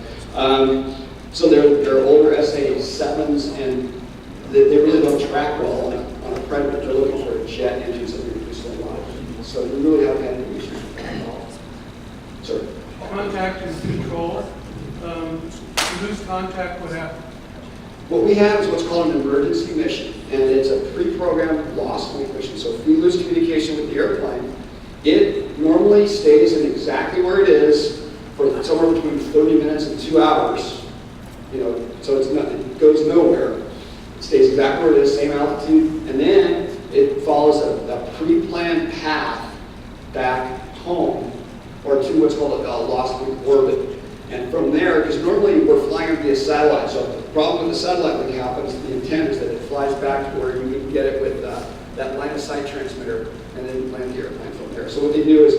So they're older SA-7s, and they really don't track well on a Predator. They're looking for jet engines that we so much. So we really haven't had any issues with that at all. Sir? Contact and control. If you lose contact, what happens? What we have is what's called an emergency mission, and it's a pre-programmed lost link mission. So if we lose communication with the airplane, it normally stays in exactly where it is for somewhere between 30 minutes and 2 hours. So it goes nowhere. It stays exactly where it is, same altitude, and then it follows a pre-planned path back home, or to what's called a lost link orbit. And from there, because normally we're flying via satellite, so the problem with the satellite link happens, the intent is that it flies back to where you can get it with that line of sight transmitter, and then land the airplane from there. So what they do is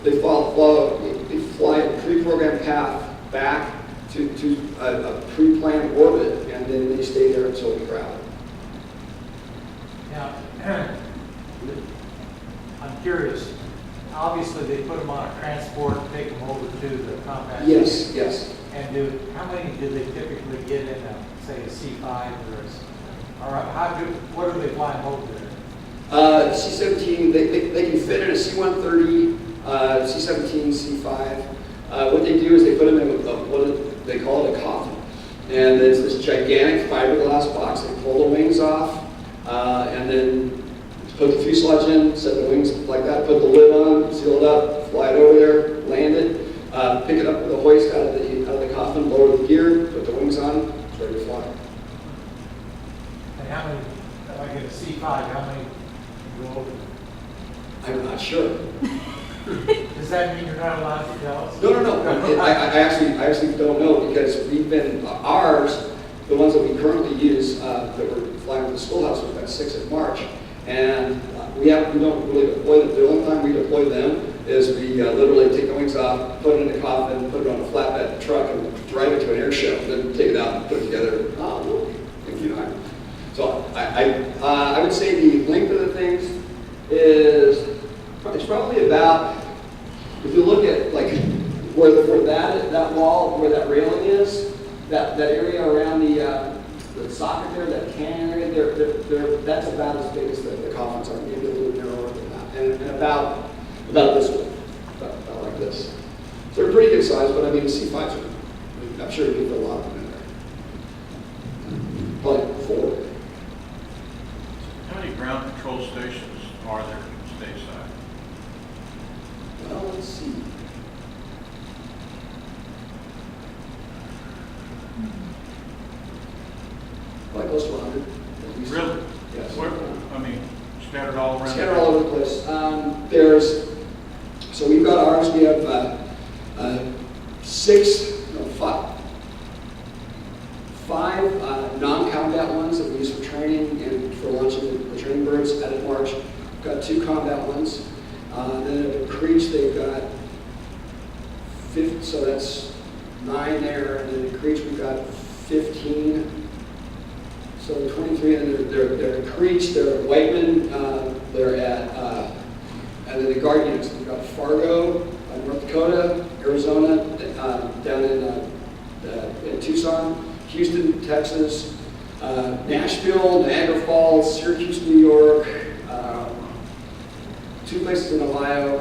they fly a pre-programmed path back to a pre-planned orbit, and then they stay there until we grab it. Now, I'm curious. Obviously, they put them on a transport, take them over to the combat. Yes, yes. And how many do they typically get in say a C5 what do they fly over there? C-17, they can fit in a C-130, C-17, C-5. What they do is they put them in what they call it a coffin. And it's this gigantic fiberglass box. They pull the wings off, and then put the fuselage in, set the wings like that, put the lid on, seal it up, fly it over there, land it, pick it up with a hoist out of the coffin, lower the gear, put the wings on, it's ready to fly. And how many, if I get a C5, how many go over? I'm not sure. Does that mean you're not allowed to tell us? No. I actually don't know, because we've been, ours, the ones that we currently use, that we're flying with the schoolhouse, we've got 6 in March. And we don't really deploy them. The only time we deploy them is we literally take the wings off, put it in a coffin, put it on a flatbed truck, and drive it to an air show, then take it out and put it together. MQ-9. So I would say the length of the things is, it's probably about, if you look at like where that wall, where that railing is, that area around the socket there, that canyon area, that's about as big as the coffins are, maybe a little narrower than that, and about this way, about like this. So they're pretty good size, but I mean the C5s are, I'm sure you can fit a lot of them in there. Probably 4. How many ground control stations are there stateside? Well, let's see. Like close to 100. At least. Really? Yes. Where, I mean, so we've got ours, we have five non-combat ones that we use for training and for launching the training birds out of March. We've got 2 combat ones. Then at the Creech, they've got 50, so that's 9 there. And then at Creech, we've got 15. So 23, and they're at Creech, they're at Whiteman, they're at, and then the Guard units, we've got Fargo, North Dakota, Arizona, down in Tucson, Houston, Texas, Nashville, Niagara Falls, Syracuse, New York, 2 places in Ohio.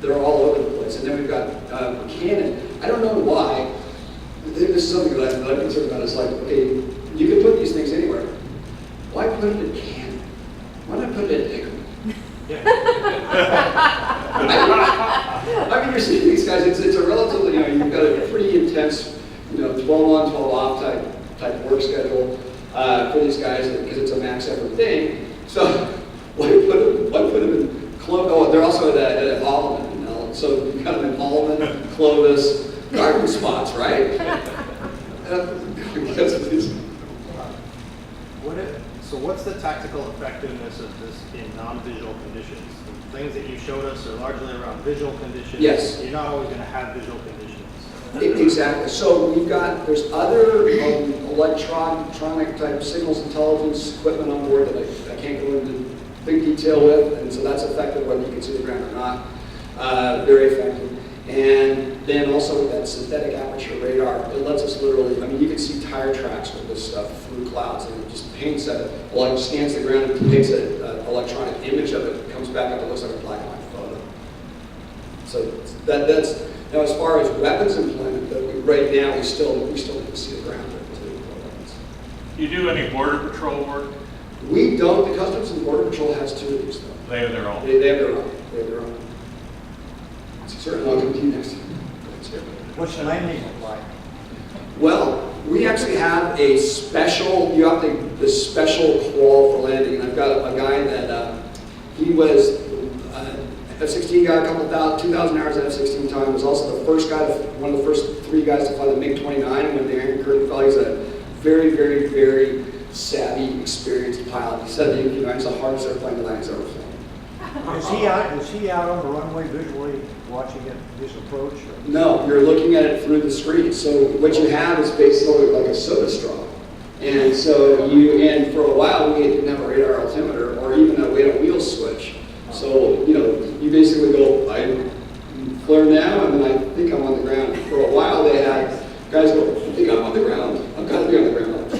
They're all over the place. And then we've got Buchanan. I don't know why. This is something that I'm concerned about. It's like, okay, you can put these things anywhere. Why put it in Canada? Why not put it in Hickory? You're seeing these guys, it's a relatively, you've got a pretty intense, 12 on, 12 off type work schedule for these guys because it's a max effort thing. So why put them in Clovis? Oh, they're also at Holloman. So you've got them in Holloman, Clovis, garden spots, right? So what's the tactical effectiveness of this in non-visual conditions? The things that you showed us are largely around visual conditions. Yes. You're not always going to have visual conditions. Exactly. So there's other electronic type signals intelligence equipment on board that I can't go into big detail with, and so that's effective whether you can see the ground or not. Very effective. And then also with that synthetic aperture radar, it lets us literally, you can see tire tracks with this stuff through clouds, and it just paints scans the ground and takes an electronic image of it, comes back up, it looks like a black and white photo. So that's, now as far as weapons employment, right now we still need to see the ground to deploy weapons. You do any border patrol work? We don't, the Customs and Border Patrol has 2 of these though. They have their own. They have their own. They have their own. Certainly, I'll come to you next. What's the landing look like? Well, we actually have a special, the special call for landing. And I've got a guy that, he was F-16 guy, 2,000 hours at F-16 time, was also the first guy, one of the first 3 guys to fly the MQ-9 when the Aaron Curtin fell. He's a very, very, very savvy, experienced pilot. He said the MQ-9 is the hardest airplane that he's ever flown. Is he out on the runway visually watching his approach? Or? No, you're looking at it through the screen. So what you have is basically like a soda straw. And so and for a while we didn't have a radar altimeter or even we had a wheel switch. So, you basically go, I flare now and then I think I'm on the ground. For a while they had guys go, I think I'm on the ground. I've got to be on the ground. I've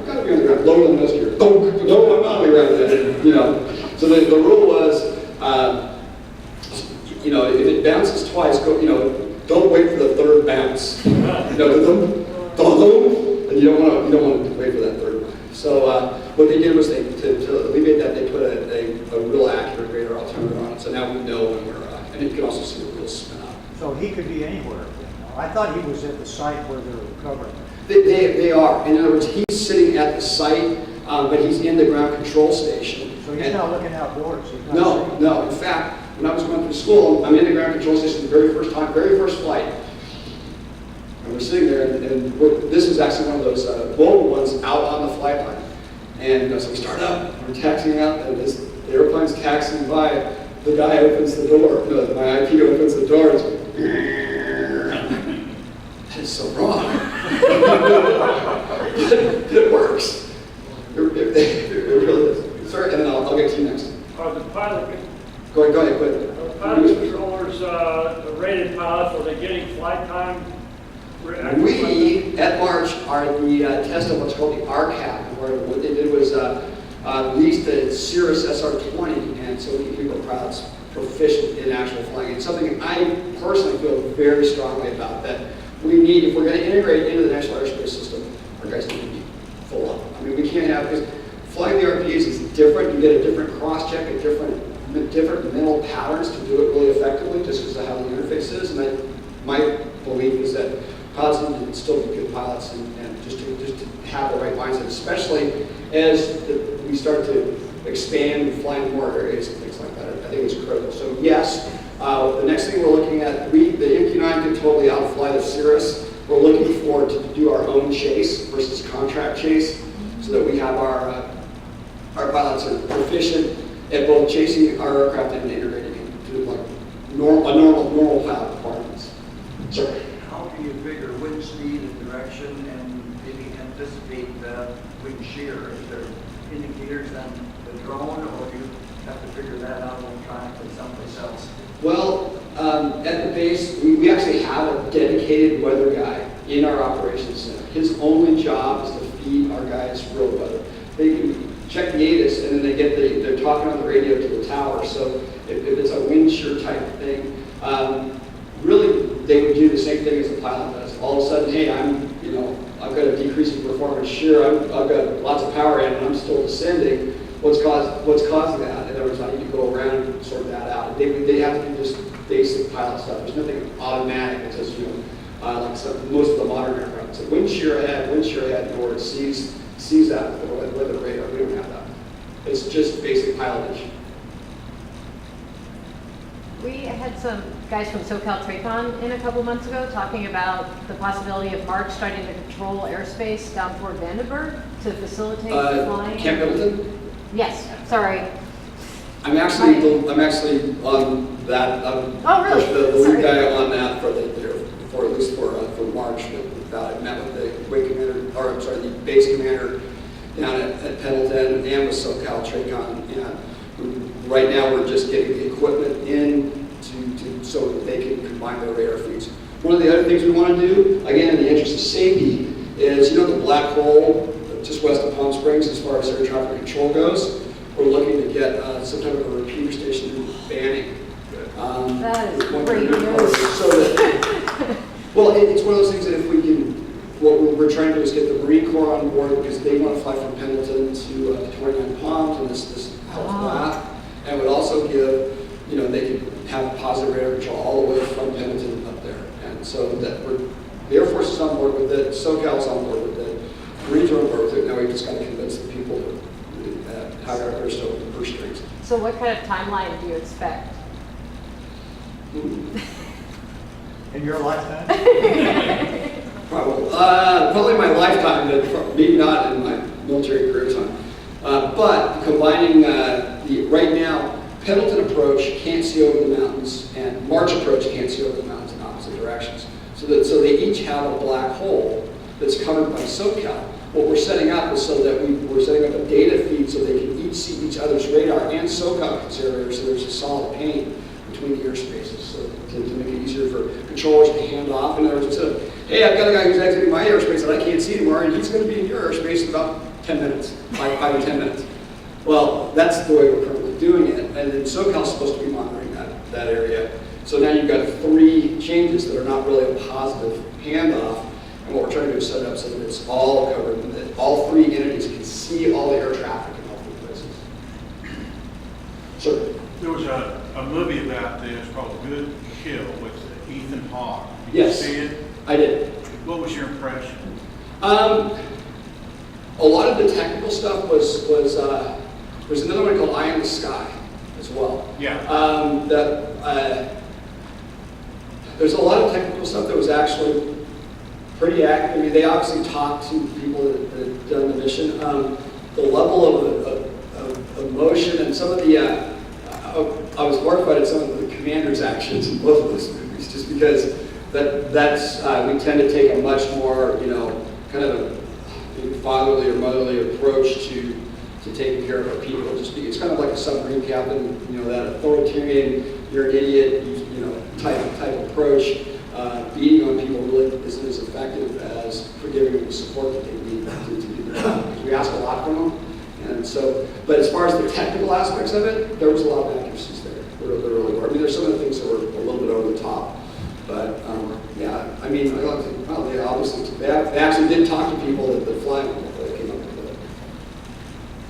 got to be on the ground. Load on the nose gear. No, I'm not on the ground. So the rule was, if it bounces twice, don't wait for the 3rd bounce. And you don't want to wait for that 3rd one. So what they did was to alleviate that, they put a real accurate radar altimeter on it. So now we know when we're, and you can also see the wheels spin up. So he could be anywhere. I thought he was at the site where they were recovering. They are. In other words, he's sitting at the site, but he's in the ground control station. So he's not looking outdoors. He's not No. In fact, when I was going through school, I'm in the ground control station the very first flight. And we're sitting there, and this was actually one of those global ones out on the flight line. And so we start up, we're taxiing out, and the airplane's taxiing by. The guy opens the door. My IP opens the door. It's that is so wrong. It works. It really is. Sorry, and then I'll get to you next. Are the pilot Go ahead. Are pilot controllers rated pilots? Are they getting flight time? We, at March, are the test of what's called the RCAP, where what they did was lease the Cirrus SR-20, and so we can keep our pilots proficient in actual flying. It's something I personally feel very strongly about, that we need, if we're going to integrate into the National Airspace System, our guys need to be full up. We can't have, because flying the RPAs is different. You get a different cross-check, different mental patterns to do it really effectively, just because of how the interface is. And my belief is that pilots need to still be good pilots and just to have the right mindset, especially as we start to expand and fly in more areas and things like that. I think it's critical. next thing we're looking at, the MQ-9 can totally outfly the Cirrus. We're looking for to do our own chase versus contract chase, so that we have our pilots are proficient at both chasing our aircraft and integrating it into like normal pilot requirements. Sorry. How do you figure wind speed and direction and maybe anticipate the wind shear? Is there indicators on the drone, or do you have to figure that out electronically someplace else? Well, at the base, we actually have a dedicated weather guy in our operations center. His only job is to feed our guys real weather. They can check the ATIS, and then they're talking on the radio to the tower. So if it's a wind shear type thing, really they would do the same thing as the pilot does. All of a sudden, hey, I've got a decreasing performance shear. I've got lots of power in, and I'm still descending. What's causing that? In other words, I need to go around and sort that out. They have to do just basic pilot stuff. There's nothing automatic that says, like most of the modern aircraft. So wind shear ahead, in order to sees that with the radar. We don't have that. It's just basic pilotage. We had some guys from SoCal TRACON in a couple months ago talking about the possibility of March starting to control airspace down toward Vandenberg to facilitate flying. Camp Middleton? Yes, sorry. I'm actually on that. Oh, really? The lead guy on that at least for March. I met with the wing commander, the base commander down at Pendleton and with SoCal TRACON. And right now we're just getting the equipment in so that they can combine their radar feeds. One of the other things we want to do, again, in the interest of safety, is the black hole just west of Palm Springs as far as air traffic control goes. We're looking to get some type of a repeater station in Banning. That is great news. So that, well, it's one of those things that if we can, what we're trying to do is get the Marine Corps on board because they want to fly from Pendleton to 29 Palms and this path, and would also give, they can have positive radar control all the way from Pendleton up there. And so that the Air Force is on board with it, SoCal's on board with it, Marines are on board with it. Now we just got to convince the people that higher up their still the purse strings. So what kind of timeline do you expect? In your lifetime? Probably my lifetime, but maybe not in my military career time. But combining right now, Pendleton approach can't see over the mountains, and March approach can't see over the mountains in opposite directions. So they each have a black hole that's covered by SoCal. What we're setting up is so that we're setting up a data feed so they can each see each other's radar and SoCal consider, so there's a solid pane between the airspaces, so to make it easier for controllers to hand off. In other words, instead of, hey, I've got a guy who's exiting my airspace that I can't see anymore, and he's going to be in your airspace in about 10 minutes, 5 or 10 minutes. Well, that's the way we're currently doing it, and then SoCal's supposed to be monitoring that area. So now you've got 3 changes that are not really a positive handoff, and what we're trying to do is set it up so that it's all covered, and that all 3 entities can see all the air traffic in all 3 places. So There was a movie about this called Good Kill with Ethan Hawke. Did yes, you see it? I did. What was your impression? A lot of the technical stuff was there's another one called Eye in the Sky as well. Yeah. There's a lot of technical stuff that was actually pretty accurate. I mean, they obviously talked to people that had done the mission. The level of emotion and some of the, I was horrified at some of the commander's actions in both of those movies, just because that's we tend to take a much more, kind of a fatherly or motherly approach to taking care of our people. Just it's kind of like a submarine captain, that authoritarian, you're an idiot, type approach. Beating on people really isn't as effective as giving them the support that they need to do their job. Because we ask a lot from them, and so. But as far as the technical aspects of it, there was a lot of accuracies there. There really were. I mean, there's some of the things that were a little bit over the top, but yeah. I mean, they actually did talk to people that fly them before they came up with it.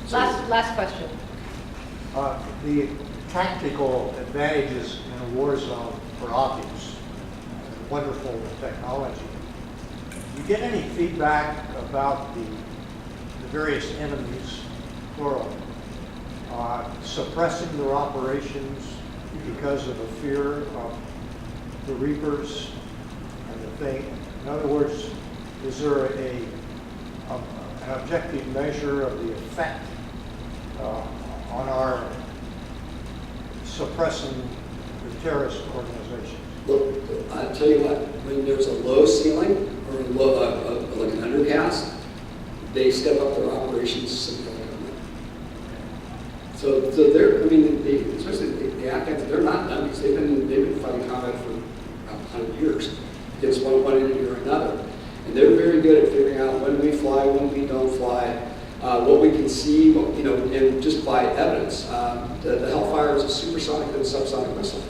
So, Last question. The tactical advantages in a war zone are obvious. Wonderful technology. Do you get any feedback about the various enemies, plural, suppressing their operations because of a fear of the reapers and the thing? In other words, is there an objective measure of the effect on our suppressing the terrorist organizations? Look, I'll tell you what, when there's a low ceiling or like an undercast, they step up their operations significantly. So they're, I mean, especially the Afghans, they're not dummies. They've been fighting combat for 100 years against one enemy or another. And they're very good at figuring out when we fly, when we don't fly, what we can see, and just by evidence. The Hellfire is a supersonic and subsonic missile.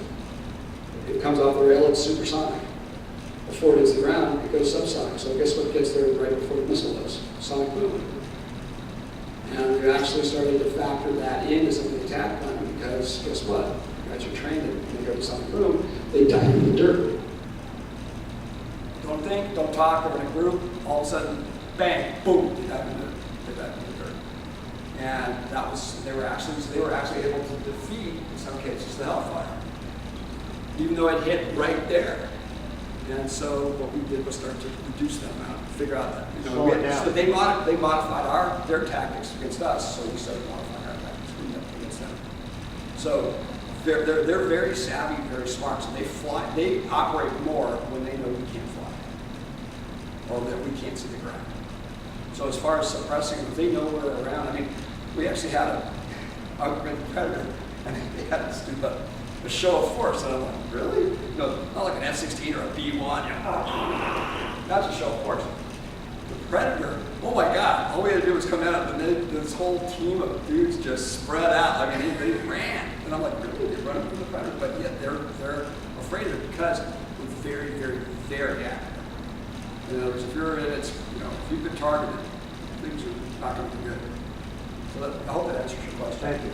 It comes off the rail, it's supersonic. Before it hits the ground, it goes subsonic. So guess what gets there right before the missile does? Sonic boom. And we actually started to factor that into some of the attack plan because guess what? You guys are trained that when they go to sonic boom, they dive in the dirt. Don't think, don't talk, they're in a group, all of a sudden, bang, boom, they dive in the dirt. And that was, they were actually able to defeat, in some cases, the Hellfire. Even though it hit right there. And so what we did was start to reduce them out, figure out that, so they modified their tactics against us, so we started modifying our tactics against them. So they're very savvy, very smart, so they operate more when they know we can't fly, or that we can't see the ground. So as far as suppressing, if they know we're around, I mean, we actually had a Predator, and they had us do a show of force, and I'm like, really? No, not like an F-16 or a B-1, that's a show of force. The Predator, oh my God, all we had to do was come out, and then this whole team of dudes just spread out. I mean, they ran, and I'm like, really? They're running from the Predator, but yet they're afraid of it because we're very, very, very active. In other words, if you're in it, if you've been targeted, things are not going to be good. So I hope that answers your question. Thank you.